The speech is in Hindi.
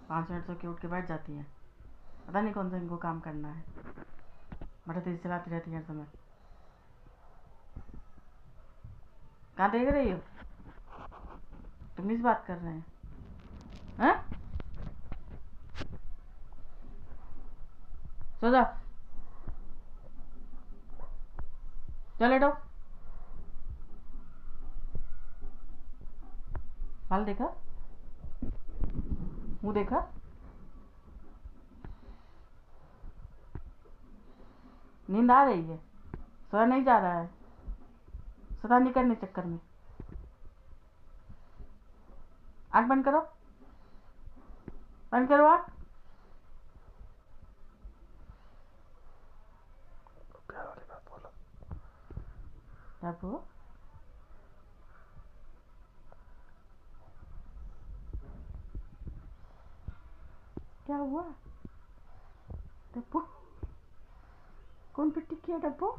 5 मिनट सो के उठ के बैठ जाती हैं। पता नहीं कौन सा इनको काम करना है। बड़ा तेज चलाती रहती है हर समय। कहाँ देख रही हो? तुम इस बात कर रहे हैं? हैं? सो जा, चल लेटो। हाल देखा? मुंह देखा? नींद आ रही है? सोया नहीं जा रहा है? सदा नहीं करने चक्कर में। आँख बंद करो, बंद करो आँख। प्यार वाली बात बोलो। टप्पू, क्या हुआ? टप्पू, कौन पिट्टी किया टप्पू?